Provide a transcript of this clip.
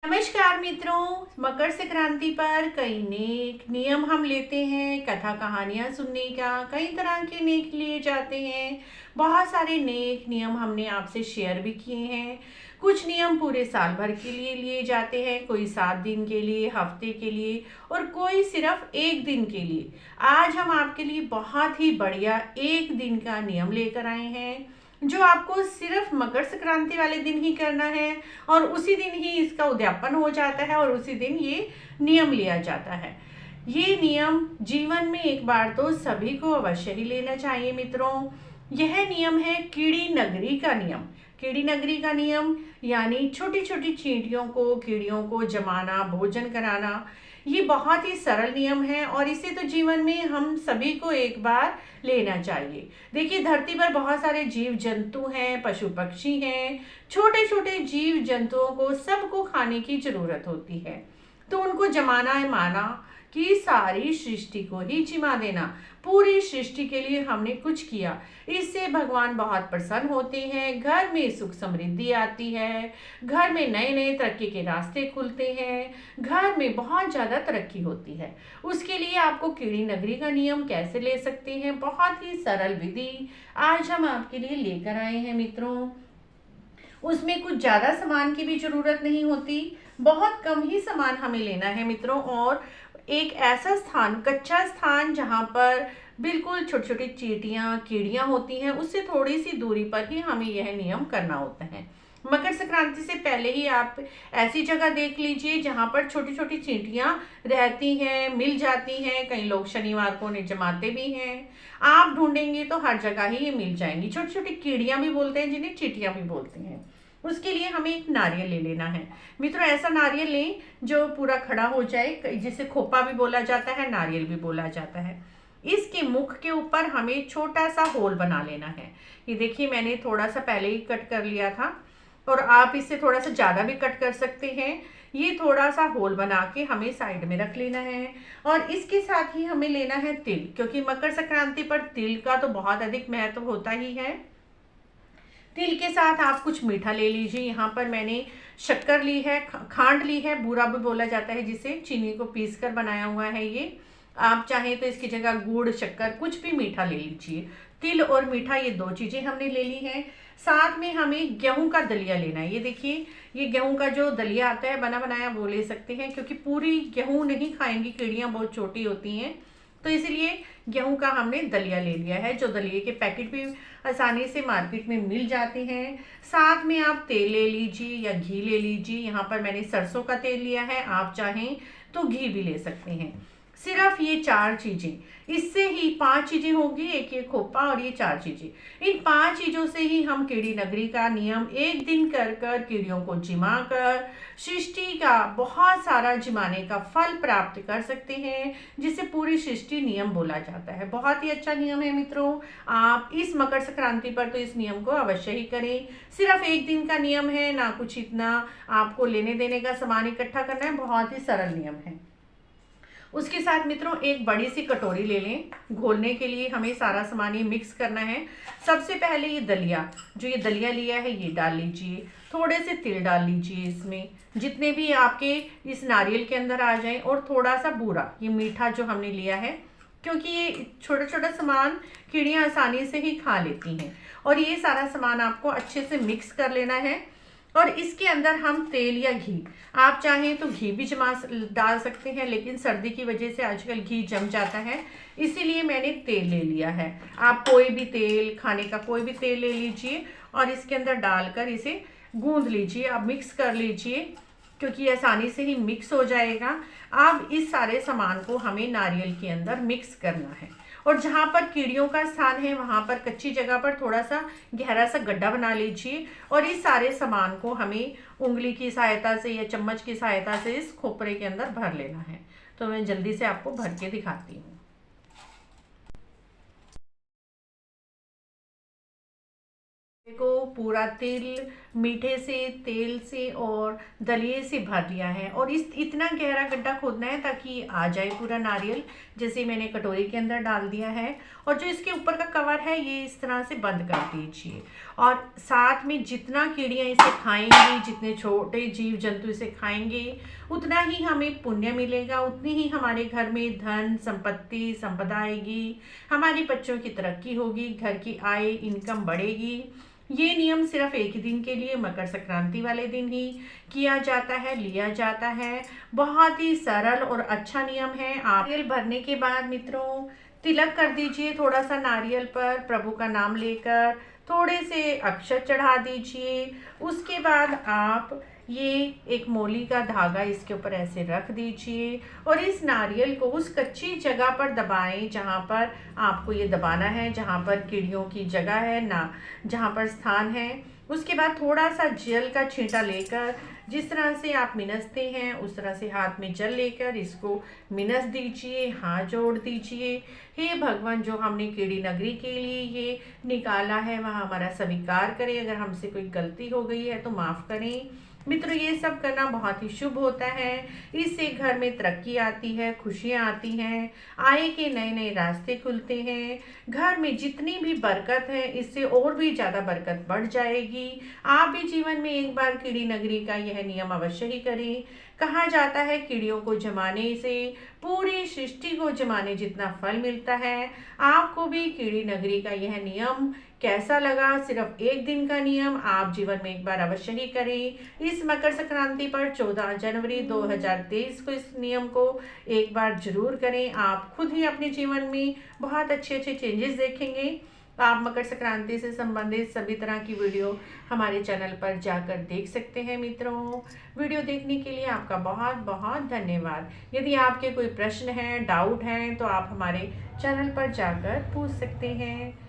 नमस्कार मित्रों, मकर संक्रांति पर कई नेक नियम हम लेते हैं। कथा कहानियाँ सुनने का कई तरह के नेक लिए जाते हैं। बहुत सारे नेक नियम हमने आपसे शेयर भी किए हैं। कुछ नियम पूरे साल भर के लिए लिए जाते हैं, कोई 7 दिन के लिए, हफ्ते के लिए और कोई सिर्फ एक दिन के लिए। आज हम आपके लिए बहुत ही बढ़िया एक दिन का नियम लेकर आए हैं जो आपको सिर्फ मकर संक्रांति वाले दिन ही करना है और उसी दिन ही इसका उद्यापन हो जाता है और उसी दिन ये नियम लिया जाता है। ये नियम जीवन में एक बार तो सभी को अवश्य ही लेना चाहिए मित्रों। यह नियम है कीड़ी नगरी का नियम। कीड़ी नगरी का नियम यानी छोटी छोटी चींटियों को, कीड़ियों को जमाना, भोजन कराना। ये बहुत ही सरल नियम है और इसे तो जीवन में हम सभी को एक बार लेना चाहिए। देखिए, धरती पर बहुत सारे जीव जंतु हैं, पशु पक्षी हैं। छोटे छोटे जीव जंतुओं को सबको खाने की जरूरत होती है, तो उनको जमाना है माना कि सारी सृष्टि को ही जिमा देना। पूरी सृष्टि के लिए हमने कुछ किया, इससे भगवान बहुत प्रसन्न होते हैं। घर में सुख समृद्धि आती है, घर में नए नए तरक्की के रास्ते खुलते हैं, घर में बहुत ज़्यादा तरक्की होती है। उसके लिए आपको कीड़ी नगरी का नियम कैसे ले सकते हैं, बहुत ही सरल विधि आज हम आपके लिए लेकर आए हैं मित्रों। उसमें कुछ ज़्यादा सामान की भी ज़रूरत नहीं होती, बहुत कम ही सामान हमें लेना है मित्रों। और एक ऐसा स्थान, कच्चा स्थान, जहाँ पर बिल्कुल छोटी छोटी चींटियाँ, कीड़ियाँ होती हैं, उससे थोड़ी सी दूरी पर ही हमें यह नियम करना होता है। मकर संक्रांति से पहले ही आप ऐसी जगह देख लीजिए जहाँ पर छोटी छोटी चींटियाँ रहती हैं, मिल जाती हैं। कई लोग शनिवार को उन्हें जमाते भी हैं। आप ढूंढेंगे तो हर जगह ही ये मिल जाएंगी। छोटी छोटी कीड़ियाँ भी बोलते हैं जिन्हें चींटियाँ भी बोलते हैं। उसके लिए हमें एक नारियल ले लेना है मित्रों। ऐसा नारियल लें जो पूरा खड़ा हो जाए, जिसे खोपा भी बोला जाता है, नारियल भी बोला जाता है। इसके मुख के ऊपर हमें छोटा सा होल बना लेना है। ये देखिए, मैंने थोड़ा सा पहले ही कट कर लिया था और आप इससे थोड़ा सा ज़्यादा भी कट कर सकते हैं। ये थोड़ा सा होल बना के हमें साइड में रख लेना है। और इसके साथ ही हमें लेना है तिल, क्योंकि मकर संक्रांति पर तिल का तो बहुत अधिक महत्व होता ही है। तिल के साथ आप कुछ मीठा ले लीजिए। यहाँ पर मैंने शक्कर ली है, खांड ली है, बूरा भी बोला जाता है जिसे, चीनी को पीस कर बनाया हुआ है ये। आप चाहें तो इसकी जगह गुड़, शक्कर, कुछ भी मीठा ले लीजिए। तिल और मीठा, ये दो चीज़ें हमने ले ली हैं। साथ में हमें गेहूं का दलिया लेना है। ये देखिए, ये गेहूं का जो दलिया आता है बना बनाया, वो ले सकते हैं, क्योंकि पूरी गेहूं नहीं खाएंगी, कीड़ियाँ बहुत छोटी होती हैं, तो इसलिए गेहूं का हमने दलिया ले लिया है, जो दलिए के पैकेट भी आसानी से मार्केट में मिल जाते हैं। साथ में आप तेल ले लीजिए या घी ले लीजिए। यहाँ पर मैंने सरसों का तेल लिया है, आप चाहें तो घी भी ले सकते हैं। सिर्फ ये 4 चीज़ें, इससे ही 5 चीज़ें होंगी, एक ये खोपा और ये 4 चीज़ें। इन 5 चीज़ों से ही हम कीड़ी नगरी का नियम एक दिन कर कर कीड़ियों को जिमा कर सृष्टि का बहुत सारा जिमाने का फल प्राप्त कर सकते हैं, जिसे पूरी सृष्टि नियम बोला जाता है। बहुत ही अच्छा नियम है मित्रों। आप इस मकर संक्रांति पर तो इस नियम को अवश्य ही करें। सिर्फ एक दिन का नियम है, ना कुछ इतना आपको लेने देने का सामान इकट्ठा करना है, बहुत ही सरल नियम है। उसके साथ मित्रों एक बड़ी सी कटोरी ले लें। घोलने के लिए हमें सारा सामान ये मिक्स करना है। सबसे पहले ये दलिया, जो ये दलिया लिया है, ये डाल लीजिए। थोड़े से तिल डाल लीजिए इसमें, जितने भी आपके इस नारियल के अंदर आ जाएं। और थोड़ा सा बूरा, ये मीठा जो हमने लिया है, क्योंकि ये छोटा छोटा सामान कीड़ियाँ आसानी से ही खा लेती हैं। और ये सारा सामान आपको अच्छे से मिक्स कर लेना है। और इसके अंदर हम तेल या घी, आप चाहें तो घी भी जमा डाल सकते हैं, लेकिन सर्दी की वजह से आजकल घी जम जाता है, इसीलिए मैंने तेल ले लिया है। आप कोई भी तेल, खाने का कोई भी तेल ले लीजिए और इसके अंदर डालकर इसे गूंद लीजिए। आप मिक्स कर लीजिए, क्योंकि आसानी से ही मिक्स हो जाएगा। अब इस सारे सामान को हमें नारियल के अंदर मिक्स करना है। और जहाँ पर कीड़ियों का स्थान है, वहाँ पर कच्ची जगह पर थोड़ा सा गहरा सा गड्ढा बना लीजिए और इस सारे सामान को हमें उंगली की सहायता से या चम्मच की सहायता से इस खोपरे के अंदर भर लेना है। तो मैं जल्दी से आपको भर के दिखाती हूँ। को पूरा तिल, मीठे से, तेल से और दलिए से भर लिया है और इस इतना गहरा गड्ढा खोदना है ताकि आ जाए पूरा नारियल। जैसे मैंने कटोरी के अंदर डाल दिया है और जो इसके ऊपर का कवर है ये इस तरह से बंद कर दीजिए। और साथ में जितना कीड़ियाँ इसे खाएंगी, जितने छोटे जीव जंतु इसे खाएंगे, उतना ही हमें पुण्य मिलेगा, उतनी ही हमारे घर में धन संपत्ति संपदा आएगी, हमारे बच्चों की तरक्की होगी, घर की आय इनकम बढ़ेगी। ये नियम सिर्फ एक दिन के लिए मकर संक्रांति वाले दिन ही किया जाता है, लिया जाता है। बहुत ही सरल और अच्छा नियम है। आप नारियल भरने के बाद मित्रों तिलक कर दीजिए थोड़ा सा नारियल पर, प्रभु का नाम लेकर थोड़े से अक्षत चढ़ा दीजिए। उसके बाद आप ये एक मोली का धागा इसके ऊपर ऐसे रख दीजिए और इस नारियल को उस कच्ची जगह पर दबाएं जहाँ पर आपको ये दबाना है, जहाँ पर कीड़ियों की जगह है ना, जहाँ पर स्थान है। उसके बाद थोड़ा सा जल का छींटा लेकर, जिस तरह से आप मिनसते हैं उस तरह से हाथ में जल लेकर इसको मिनस दीजिए, हाथ जोड़ दीजिए। हे भगवान, जो हमने कीड़ी नगरी के लिए ये निकाला है वह हमारा स्वीकार करें, अगर हमसे कोई गलती हो गई है तो माफ़ करें। मित्रों, ये सब करना बहुत ही शुभ होता है। इससे घर में तरक्की आती है, खुशियाँ आती हैं, आय के नए नए रास्ते खुलते हैं। घर में जितनी भी बरकत है इससे और भी ज़्यादा बरकत बढ़ जाएगी। आप भी जीवन में एक बार कीड़ी नगरी का यह नियम अवश्य ही करें। कहा जाता है कीड़ियों को जमाने से पूरी सृष्टि को जमाने जितना फल मिलता है। आपको भी कीड़ी नगरी का यह नियम कैसा लगा? सिर्फ एक दिन का नियम, आप जीवन में एक बार अवश्य ही करें। इस मकर संक्रांति पर 14 जनवरी 2023 को इस नियम को एक बार जरूर करें। आप खुद ही अपने जीवन में बहुत अच्छे अच्छे चेंजेस देखेंगे। आप मकर संक्रांति से संबंधित सभी तरह की वीडियो हमारे चैनल पर जाकर देख सकते हैं। मित्रों, वीडियो देखने के लिए आपका बहुत बहुत धन्यवाद। यदि आपके कोई प्रश्न हैं, डाउट हैं तो आप हमारे चैनल पर जाकर पूछ सकते हैं।